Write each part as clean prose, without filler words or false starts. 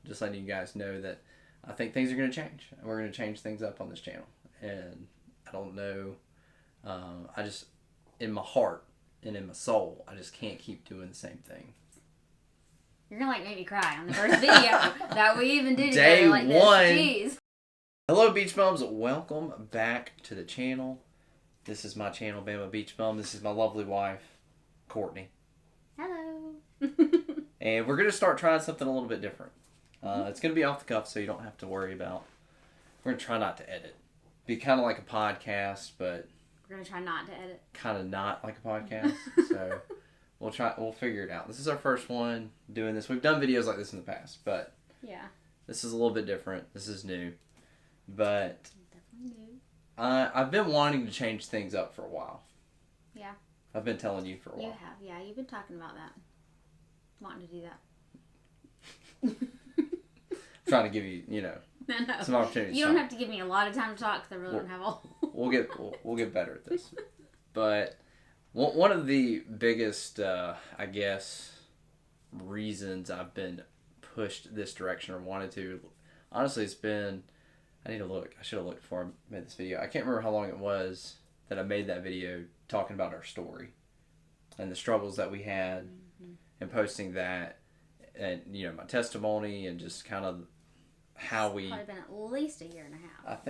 just letting you guys know that I think things are going to change. We're going to change things up on this channel. And I don't know. I just, in my heart and in my soul, I just can't keep doing the same thing. You're going to make me cry on the first video that we even did Day together like one. this. Jeez. Hello, Beach Bums. Welcome back to the channel. This is my channel, Bama Beach Bum. This is my lovely wife, Courtney. Hello. And we're going to start trying something a little bit different. It's going to be off the cuff, so you don't have to worry about. We're going to try not to edit. Be kind of like a podcast, but We're going to try not to edit. kind of not like a podcast. So we'll figure it out. This is our first one doing this. We've done videos like this in the past, but Yeah. this is a little bit different. This is new. But Definitely new. I've been wanting to change things up for a while. Yeah. I've been telling you for a while. You have. Yeah, you've been talking about that. Wanting to do that. Trying to give you, No. some opportunities. You don't have to give me a lot of time to talk because I really don't have all. We'll get better at this. But one of the biggest, I guess, reasons I've been pushed this direction or wanted to, honestly, it's been. I need to look. I should have looked before I made this video. I can't remember how long it was that I made that video talking about our story and the struggles that we had, and posting that, and my testimony and just kind of how we. It's probably been at least a year and a half.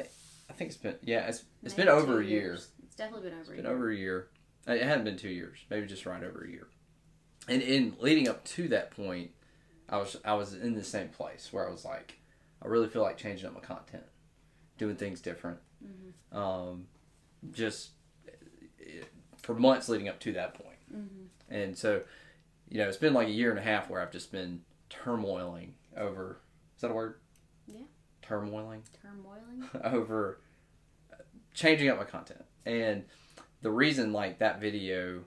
I think it's been it's Maybe been over 2 a year. years. It's definitely been over a It's year. been over a year. It hadn't been 2 years. Maybe just right over a year. And in leading up to that point, I was in the same place where I was like, I really feel like changing up my content, doing things different. Just for months leading up to that point. And so, it's been like a year and a half where I've just been turmoiling over. Is that a word? Yeah. Turmoiling. Turmoiling. Over changing up my content. And the reason, like, that video,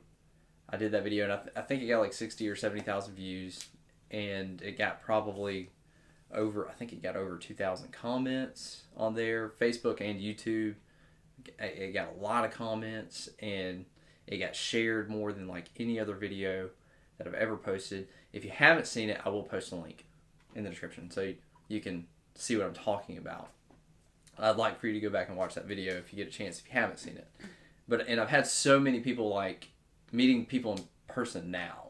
I did that video, and I think it got like 60 or 70,000 views, and it got probably over 2,000 comments on there, Facebook and YouTube. It got a lot of comments, and it got shared more than like any other video that I've ever posted. If you haven't seen it, I will post a link in the description so you can see what I'm talking about. I'd like for you to go back and watch that video if you get a chance, if you haven't seen it. And I've had so many people, like, meeting people in person now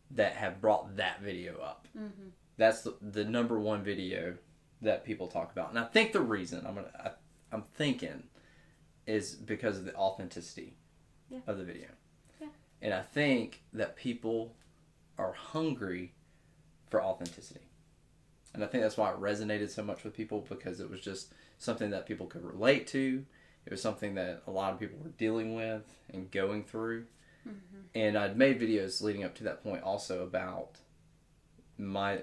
that have brought that video up. That's the number one video that people talk about. And I think the reason I'm thinking is because of the authenticity of the video. Yeah. And I think that people are hungry for authenticity. And I think that's why it resonated so much with people, because it was just something that people could relate to. It was something that a lot of people were dealing with and going through. And I'd made videos leading up to that point also about my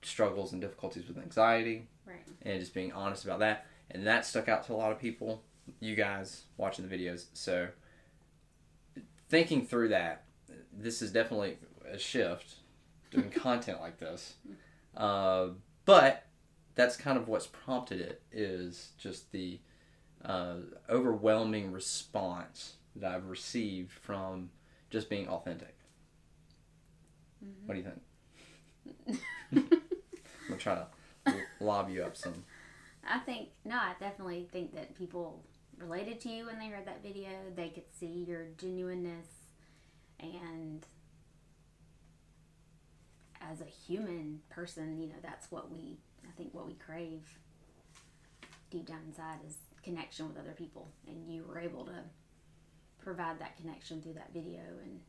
struggles and difficulties with anxiety. Right. And just being honest about that. And that stuck out to a lot of people, you guys watching the videos. So thinking through that, this is definitely a shift, doing content like this. But that's kind of what's prompted it, is just the overwhelming response that I've received from just being authentic. What do you think? I'm trying to lob you up some. I definitely think that people related to you when they heard that video. They could see your genuineness, and as a human person, that's what I think what we crave deep down inside is connection with other people, and you were able to provide that connection through that video, and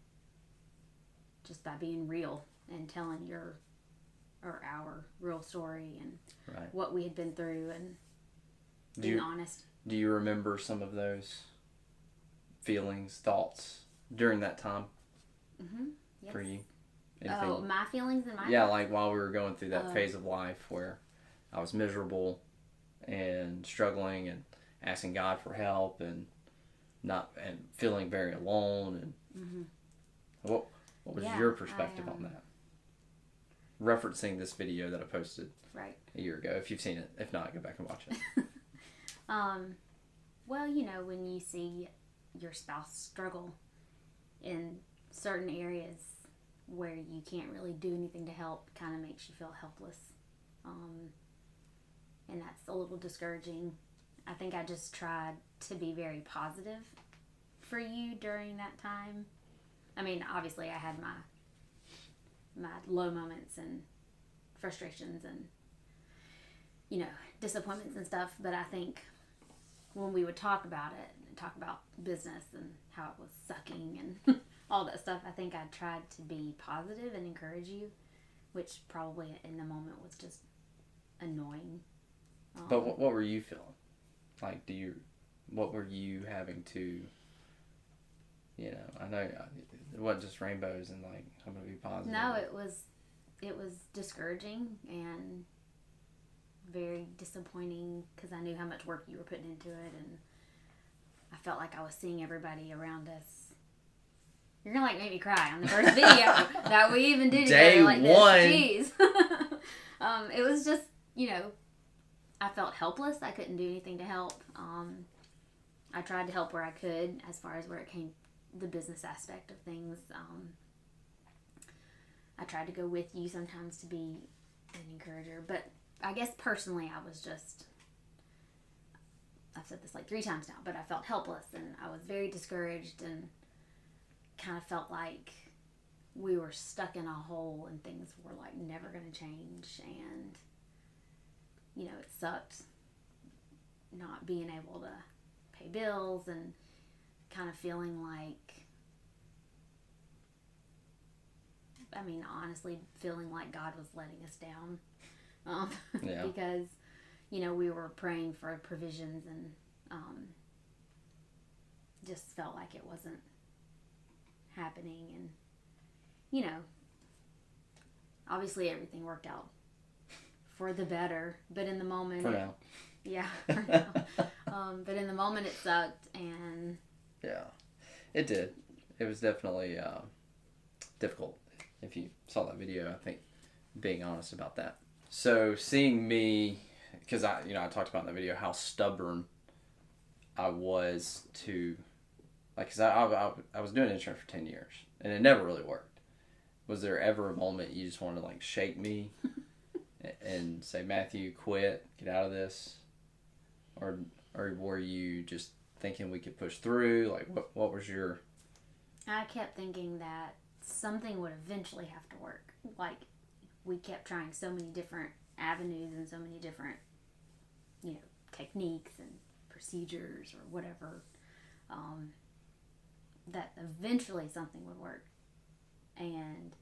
just by being real and telling our real story and what we had been through, and being honest. Do you remember some of those feelings, thoughts during that time Yes. for you? Oh, my feelings and my like while we were going through that phase of life where I was miserable and struggling and asking God for help and feeling very alone, and what was your perspective on that? Referencing this video that I posted a year ago, if you've seen it. If not, go back and watch it. Well, when you see your spouse struggle in certain areas where you can't really do anything to help, kind of makes you feel helpless. And that's a little discouraging. I think I just tried to be very positive for you during that time. I mean, obviously I had my low moments and frustrations and, disappointments and stuff, but I think when we would talk about it and talk about business and how it was sucking and all that stuff, I think I tried to be positive and encourage you, which probably in the moment was just annoying. But what were you feeling? Like, what were you having to, I know it wasn't just rainbows and like, I'm going to be positive. No, it was discouraging and very disappointing because I knew how much work you were putting into it, and I felt like I was seeing everybody around us. You're going to make me cry on the first video that we even did together. Day like one. This. Jeez. It was just, I felt helpless. I couldn't do anything to help. I tried to help where I could as far as where it came, the business aspect of things. I tried to go with you sometimes to be an encourager. But I guess personally I was just, I've said this like 3 times now, but I felt helpless and I was very discouraged and kind of felt like we were stuck in a hole and things were like never going to change, and it sucked not being able to pay bills and kind of feeling like, honestly feeling like God was letting us down. Yeah. Because, we were praying for provisions and just felt like it wasn't happening, and obviously everything worked out for the better, but in the moment For now. Yeah, for now. But in the moment it sucked, and yeah, it did. It was definitely difficult. If you saw that video, I think being honest about that. So seeing me, because I talked about in the video how stubborn I was to, like, because I was doing insurance for 10 years and it never really worked. Was there ever a moment you just wanted to like shake me and say, Matthew, quit, get out of this? Or were you just thinking we could push through? Like, what was your... I kept thinking that something would eventually have to work. Like, we kept trying so many different avenues and so many different, techniques and procedures or whatever, that eventually something would work. And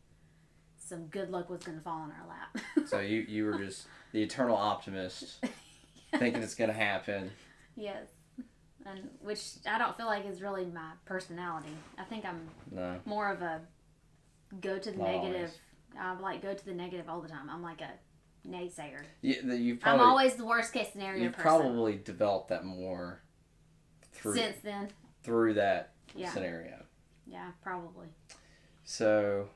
some good luck was going to fall in our lap. So you were just the eternal optimist, thinking it's going to happen. Yes. And which I don't feel like is really my personality. I think I'm more of a go to the negative. I like go to the negative all the time. I'm like a naysayer. I'm always the worst case scenario you've person. Probably developed that more since then. Through that scenario. Yeah, probably. So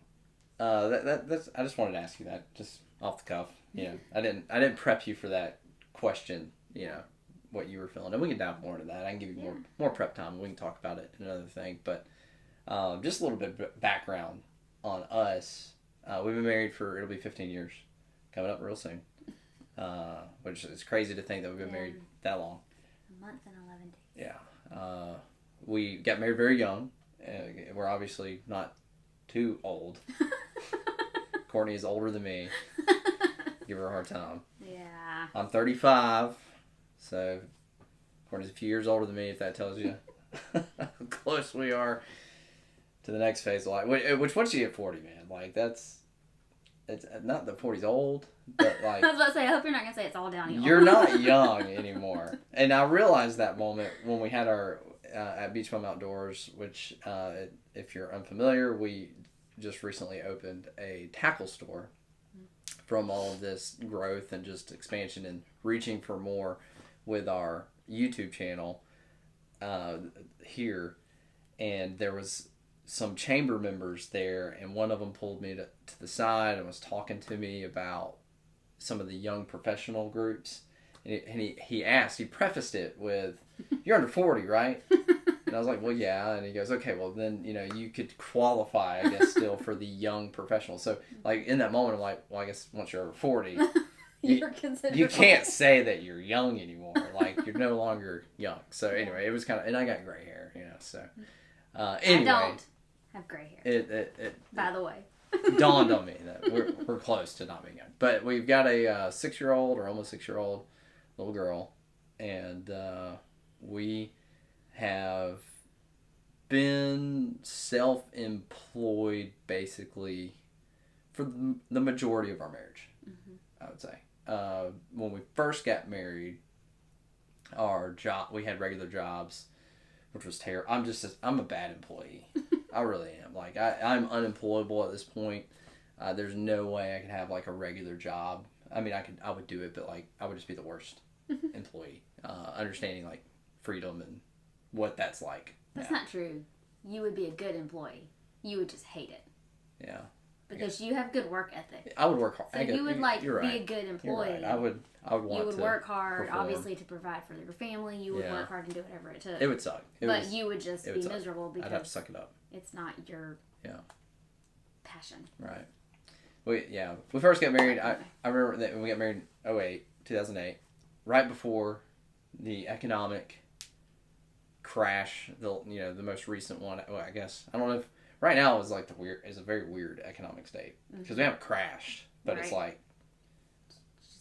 that's I just wanted to ask you that just off the cuff. I didn't prep you for that question. What you were feeling, and we can dive more into that. I can give you more prep time. We can talk about it in another thing, but just a little bit of background on us. We've been married it'll be 15 years coming up real soon, which is crazy to think that we've been married that long. A month and 11 days. Yeah. We got married very young. We're obviously not too old. Courtney is older than me. Give her a hard time. Yeah. I'm 35, so Courtney's a few years older than me, if that tells you how close we are to the next phase of life. Which once you get 40, man, like it's not that 40's old, but like... I was about to say, I hope you're not going to say it's all downhill. You're not young anymore. And I realized that moment when we had our... at Beach Bum Outdoors, which, if you're unfamiliar, we just recently opened a tackle store from all of this growth and just expansion and reaching for more with our YouTube channel here. And there was some chamber members there, and one of them pulled me to the side and was talking to me about some of the young professional groups. And he prefaced it with, "You're under 40, right?" And I was like, "Well, yeah." And he goes, "Okay, well then, you could qualify, I guess, still for the young professional." So, like, in that moment, I'm like, "Well, I guess once you're over 40, You're considered you can't old. say that you're young anymore. Like, you're no longer young. So anyway, it was kind of, and I got gray hair, so anyway, I don't have gray hair. it By the way. dawned on me that we're close to not being young. But we've got a 6-year-old or almost 6-year-old little girl, and we have been self-employed basically for the majority of our marriage. I would say when we first got married, we had regular jobs, which was terrible. I'm a bad employee. I really am. Like, I'm unemployable at this point. There's no way I could have like a regular job. I mean, I would do it, but like I would just be the worst employee. Understanding like freedom and what that's like. That's not true. You would be a good employee. You would just hate it. Yeah. Because you have good work ethic. I would work hard. So you would like you're be right. a good You're employee. right. I would want You would to work hard, perform. obviously, to provide for your family. You would Yeah. work hard and do whatever it took. It would suck. You would just be suck. miserable I'd have to because suck it up. it's not your Yeah. passion. Right. We first got married. I remember that when we got married in 2008, right before the economic crash, the most recent one. Well, I guess I don't know if right now is like is a very weird economic state because we haven't crashed, but it's like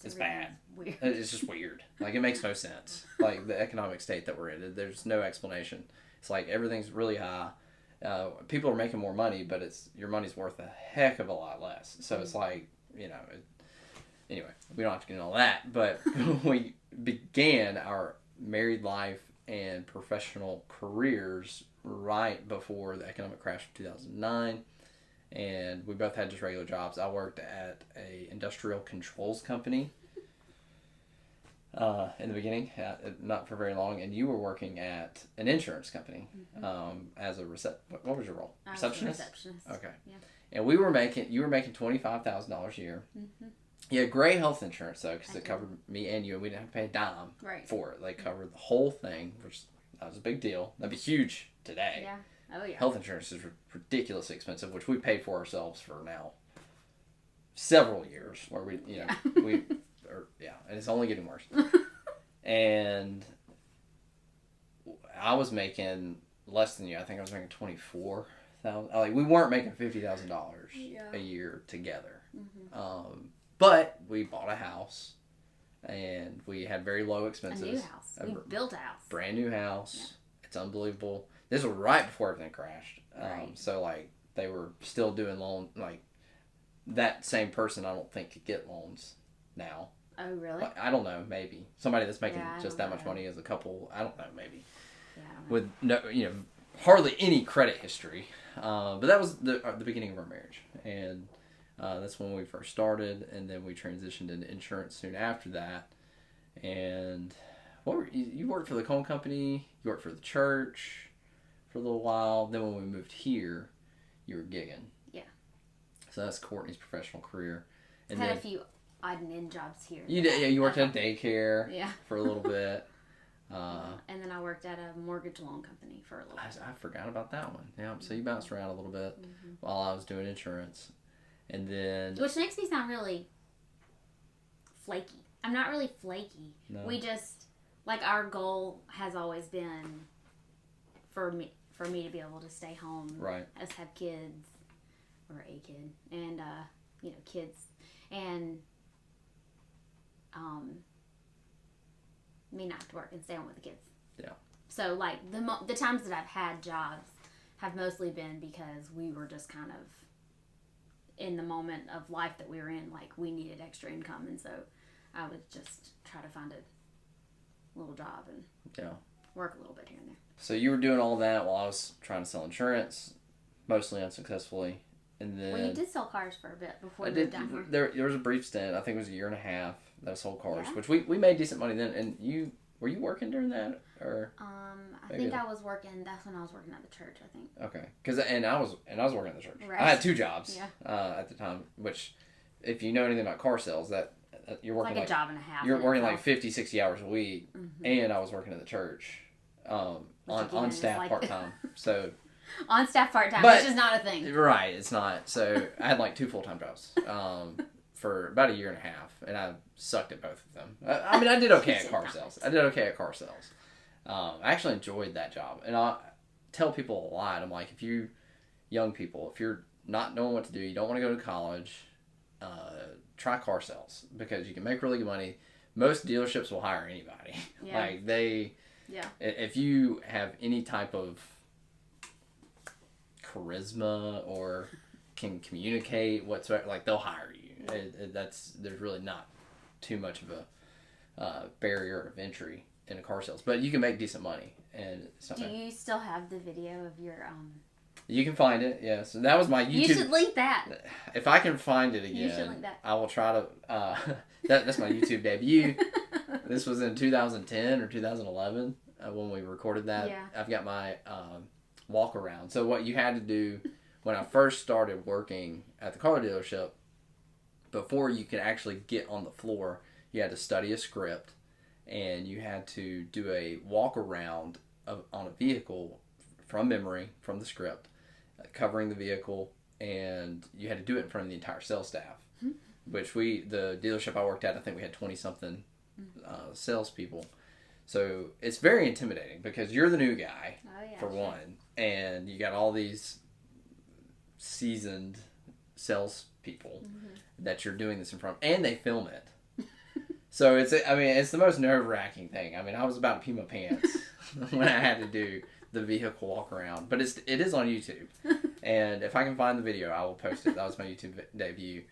it's really bad. Weird. It's just weird. Like, it makes no sense. Like, the economic state that we're in, there's no explanation. It's like everything's really high. People are making more money, but your money's worth a heck of a lot less. So it's like, anyway, we don't have to get into all that. But we began our married life and professional careers right before the economic crash of 2009. And we both had just regular jobs. I worked at a industrial controls company in the beginning, not for very long, and you were working at an insurance company as a what was your role? Receptionist? Receptionist. Okay. Yeah. And you were making $25,000 a year. Mm-hmm. You had great health insurance though, because it covered me and you, and we didn't have to pay a dime for it. They covered the whole thing, which that was a big deal. That'd be huge today. Yeah. Oh yeah. Health insurance is ridiculously expensive, which we paid for ourselves for now several years, where and it's only getting worse. And I was making less than you. I think I was making $24,000. Like, we weren't making $50,000 a year together. Mm-hmm. But we bought a house, and we had very low expenses. A new house. We built a house. Brand new house. Yeah. It's unbelievable. This was right before everything crashed. Right. So, like, they were still doing loan. Like, that same person, I don't think, could get loans now. Oh, really? Like, I don't know. Maybe somebody that's making just that know. much money as a couple. I don't know. Maybe yeah, I don't know. with no, hardly any credit history. But that was the beginning of our marriage, and that's when we first started, and then we transitioned into insurance soon after that. And you worked for the coal company? You worked for the church for a little while. Then when we moved here, you were gigging. Yeah. So that's Courtney's professional career. And had a few odd and end jobs here. You did, yeah. You worked at a daycare. Yeah. For a little bit. And then I worked at a mortgage loan company for a little bit. I forgot about that one. Yeah. So you bounced around a little bit while I was doing insurance, and then which makes me sound really flaky. I'm not really flaky. No. We just our goal has always been for me to be able to stay home. Right. Us have kids or a kid and kids and me not have to work and stay home with the kids. Yeah. So the times that I've had jobs have mostly been because we were just kind of in the moment of life that we were in, like we needed extra income, and so I would just try to find a little job and work a little bit here and there. So you were doing all that while I was trying to sell insurance, mostly unsuccessfully, and then Well, you did sell cars for a bit before you moved down here. There was a brief stint. I think it was a year and a half that I sold cars, Yeah. which we made decent money then. And were you working during that or? I think I was working. That's when I was working at the church. I think. Okay, I was working at the church. Right. I had 2 jobs at the time, which, if you know anything about car sales, that you're working like a job and a half. You're working like 50, 60 hours a week, and I was working at the church on staff part time. So on staff part time, which is not a thing. Right, it's not. So I had like 2 full-time jobs. for about a year and a half, and I sucked at both of them. I mean, I did okay at car sales. I actually enjoyed that job, and I tell people a lot. I'm like, if you young people, if you're not knowing what to do, you don't want to go to college, try car sales because you can make really good money. Most dealerships will hire anybody. Yeah. Like they, if you have any type of charisma or can communicate whatsoever, like they'll hire you. There's really not too much of a barrier of entry in a car sales, but you can make decent money. And it's not do bad. you still have the video of your You can find it, yes. And that was my YouTube. You should link that. If I can find it again, You should link that. I will try to. That's my YouTube debut. This was in 2010 or 2011 when we recorded that. Yeah. I've got my walk around. So what you had to do when I first started working at the car dealership, before you could actually get on the floor, you had to study a script, and you had to do a walk around on a vehicle from memory, from the script, covering the vehicle, and you had to do it in front of the entire sales staff. Mm-hmm. Which the dealership I worked at, I think we had 20-something salespeople. So it's very intimidating because you're the new guy, for one, and you got all these seasoned salespeople that you're doing this in front of, and they film it. So it's the most nerve-wracking thing. I mean, I was about to pee my pants when I had to do the vehicle walk around, but it is on YouTube, and if I can find the video, I will post it. That was my YouTube debut,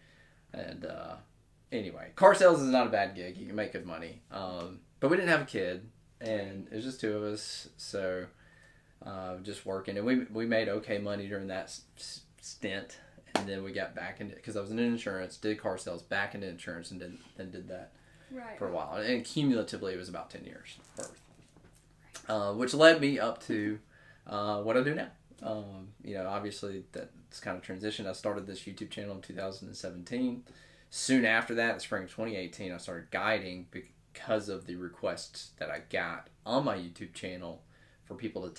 and anyway, car sales is not a bad gig. You can make good money, but we didn't have a kid, and it was just two of us, so just working, and we made okay money during that stint, and then we got back into, because I was in insurance, did car sales, back into insurance, and then did that for a while, and cumulatively it was about 10 years worth. Which led me up to what I do now. Obviously that's kind of transition. I started this YouTube channel in 2017. Soon after that, in the spring of 2018, I started guiding because of the requests that I got on my YouTube channel for people to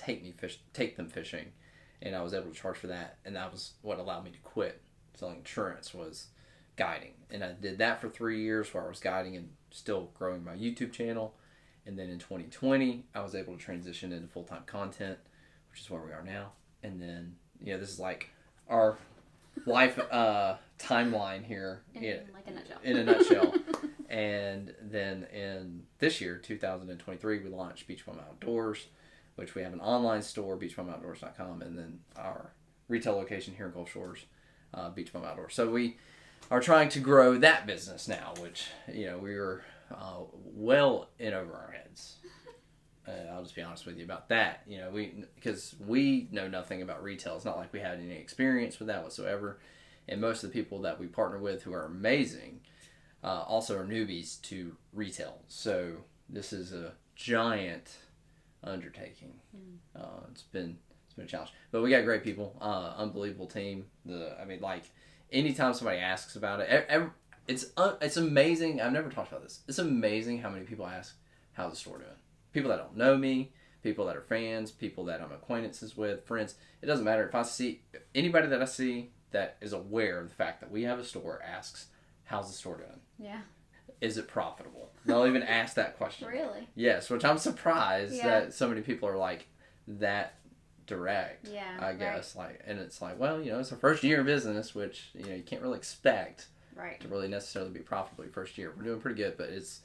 take them fishing, and I was able to charge for that, and that was what allowed me to quit selling insurance, was guiding. And I did that for 3 years where I was guiding and still growing my YouTube channel. And then in 2020, I was able to transition into full-time content, which is where we are now. And then, this is like our life timeline here in a nutshell. And then in this year, 2023, we launched Beach Bum Outdoors, which we have an online store, beachbumoutdoors.com, and then our retail location here in Gulf Shores, Beach Bum Outdoors. So we are trying to grow that business now, which, we were well in over our heads. I'll just be honest with you about that. Because we know nothing about retail. It's not like we had any experience with that whatsoever. And most of the people that we partner with who are amazing also are newbies to retail. So this is a giant undertaking. It's been a challenge. But we got great people, unbelievable team. Anytime somebody asks about it, it's amazing. I've never talked about this. It's amazing how many people ask, how's the store doing? People that don't know me, people that are fans, people that I'm acquaintances with, friends. It doesn't matter. If I see anybody that I see that is aware of the fact that we have a store asks, how's the store doing? Yeah. Is it profitable? They'll even ask that question. Really? Yes, which I'm surprised that so many people are like that direct. Yeah. I guess and it's like, well, it's our first year of business, which you can't really expect to really necessarily be profitable your first year. We're doing pretty good, but it's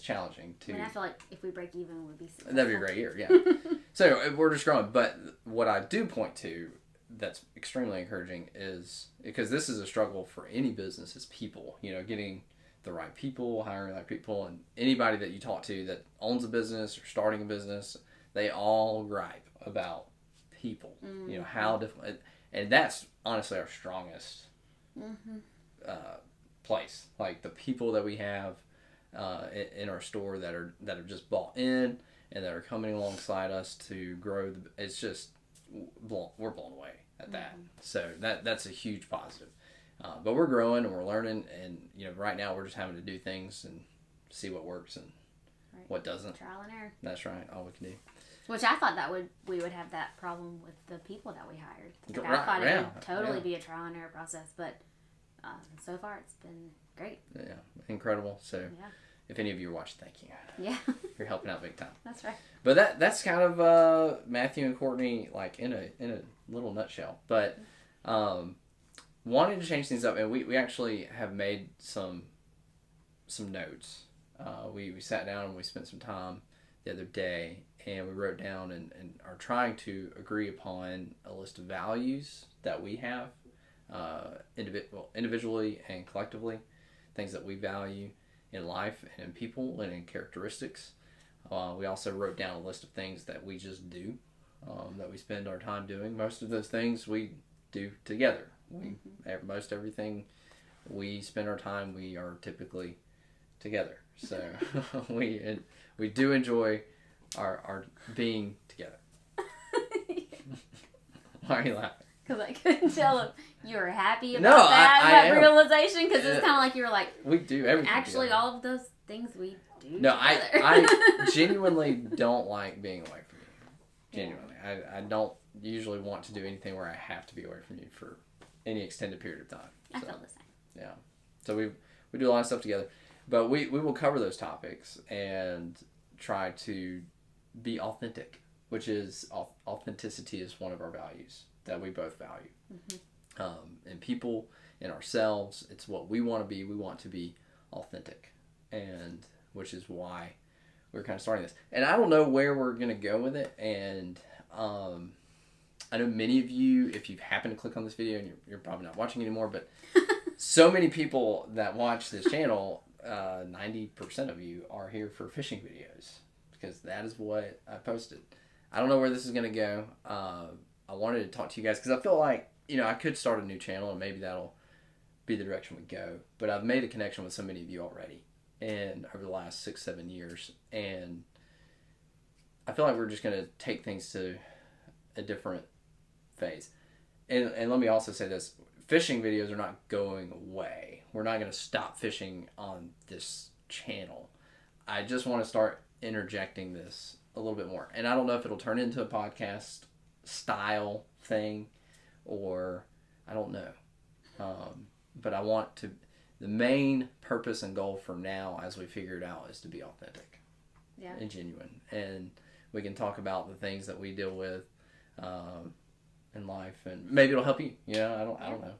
challenging to. I feel like if we break even, we'd be successful. That'd be a great year, yeah. So we're just growing, but what I do point to that's extremely encouraging is, because this is a struggle for any business, is people. Getting the right people, hiring the right people, and anybody that you talk to that owns a business or starting a business, they all gripe about people. Mm-hmm. How difficult, and that's honestly our strongest place. Like the people that we have in our store that are just bought in and that are coming alongside us to grow. It's just we're blown away at that. So that's a huge positive. But we're growing and we're learning, and right now we're just having to do things and see what works and what doesn't. Trial and error. That's right. All we can do. Which I thought we would have that problem with the people that we hired. I thought it would totally be a trial and error process, but So far, it's been great. Yeah, incredible. So, Yeah. if any of you are watching, thank you. Yeah. You're helping out big time. That's right. But that's kind of Matthew and Courtney, like in a little nutshell. But wanting to change things up, and we actually have made some notes. We sat down and we spent some time the other day, and we wrote down and are trying to agree upon a list of values that we have, individually and collectively, things that we value in life and in people and in characteristics. We also wrote down a list of things that we just do, that we spend our time doing. Most of those things we do together. Most everything we spend our time, we are typically together. So we do enjoy our being together. Why are you laughing? Because I couldn't tell if you were happy about No, I am. realization. Because it's kind of like you were like, we do everything actually, together. all of those things we do No, together. I genuinely don't like being away from you. Genuinely. Yeah. I don't usually want to do anything where I have to be away from you for any extended period of time. I feel the same. Yeah. So we do a lot of stuff together. But we will cover those topics and try to be authentic, which is authenticity is one of our values that we both value. In people, in ourselves, it's what we want to be. We want to be authentic, and which is why we're kind of starting this. And I don't know where we're going to go with it. And I know many of you, if you happen to click on this video, and you're probably not watching anymore, but so many people that watch this channel, 90% of you are here for fishing videos because that is what I posted. I don't know where this is going to go. I wanted to talk to you guys because I feel like, I could start a new channel and maybe that'll be the direction we go. But I've made a connection with so many of you already and over the last 6-7 years. And I feel like we're just going to take things to a different phase. And let me also say this. Fishing videos are not going away. We're not going to stop fishing on this channel. I just want to start interjecting this a little bit more. And I don't know if it'll turn into a podcast style thing or I don't know. But I want to, the main purpose and goal for now as we figure it out is to be authentic and genuine. And we can talk about the things that we deal with in life, and maybe it'll help you. I don't know.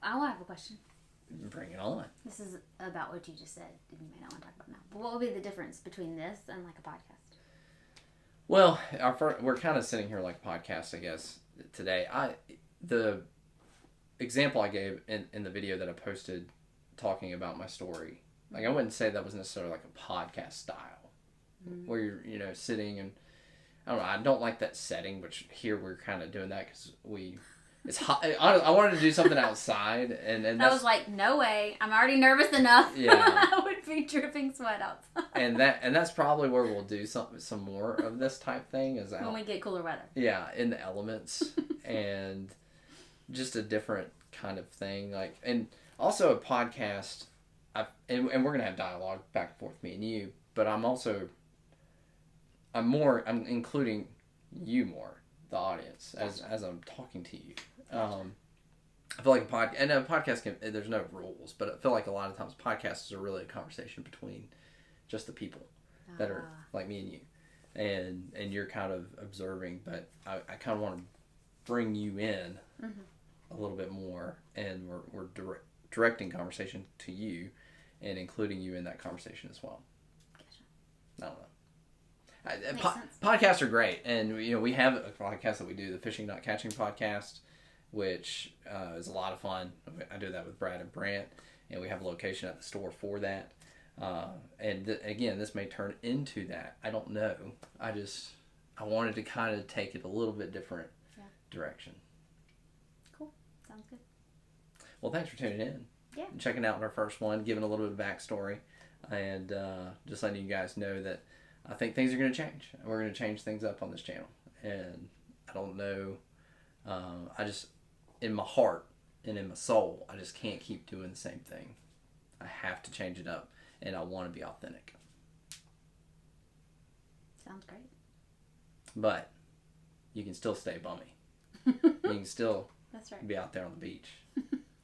I want to have a question. Bring it on. This is about what you just said. You may not want to talk about now. But what would be the difference between this and like a podcast? Well, we're kind of sitting here like a podcast, I guess, today. The example I gave in the video that I posted talking about my story, like I wouldn't say that was necessarily like a podcast style, where you're sitting and I don't know. I don't like that setting, which here we're kind of doing that because it's hot. I wanted to do something outside, and I was like, no way. I'm already nervous enough. Yeah. I would be dripping sweat outside. and that's probably where we'll do some more of this type thing is out. When we get cooler weather. Yeah, in the elements and just a different kind of thing. And also a podcast. And we're gonna have dialogue back and forth, me and you. But I'm including you more, the audience, as I'm talking to you. I feel like a podcast there's no rules, but I feel like a lot of times podcasts are really a conversation between just the people that are like me and you, and you're kind of observing, but I kind of want to bring you in a little bit more, and we're directing conversation to you and including you in that conversation as well. Gotcha. I don't know. Podcasts are great, and we have a podcast that we do, the Fishing Not Catching podcast, which is a lot of fun. I do that with Brad and Brant, and we have a location at the store for that. And again, this may turn into that. I don't know. I wanted to kind of take it a little bit different direction. Cool. Sounds good. Well, thanks for tuning in. Yeah. Checking out our first one, giving a little bit of backstory, and just letting you guys know that I think things are going to change. We're going to change things up on this channel. And I don't know. I just, in my heart and in my soul, I just can't keep doing the same thing. I have to change it up. And I want to be authentic. Sounds great. But you can still stay bummy. You can still That's right. be out there on the beach,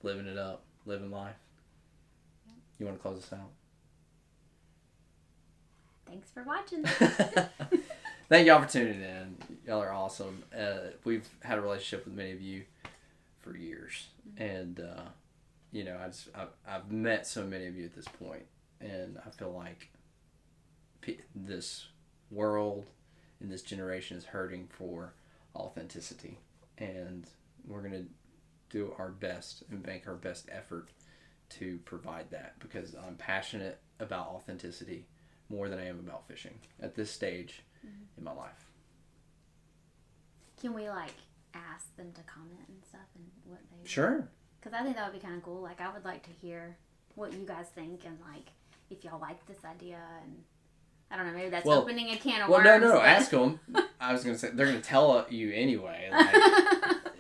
living it up, living life. You want to close us out? Thanks for watching. Thank y'all for tuning in. Y'all are awesome. We've had a relationship with many of you for years, and you know, I've met so many of you at this point, and I feel like this world and this generation is hurting for authenticity, and we're gonna do our best and make our best effort to provide that, because I'm passionate about authenticity more than I am about fishing at this stage in my life. Can we like ask them to comment and stuff and what they? Sure. Because I think that would be kind of cool. Like I would like to hear what you guys think and like if y'all like this idea, and I don't know, maybe that's opening a can of worms. Well, no, ask them. I was gonna say they're gonna tell you anyway. Like,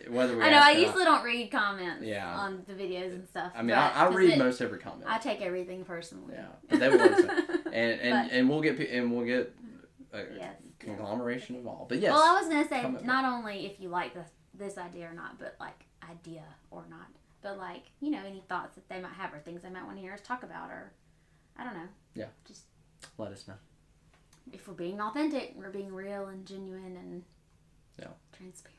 whether we I know I usually don't read comments on the videos and stuff. I mean, I read most every comment. I take everything personally. Yeah, but they will listen, and we'll get a conglomeration of all. But yes. Well, I was gonna say not only if you like this idea or not, but like idea or not, but like, you know, any thoughts that they might have or things they might want to hear us talk about, or I don't know. Yeah. Just let us know. If we're being authentic, we're being real and genuine and transparent.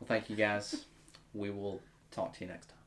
Well, thank you guys. We will talk to you next time.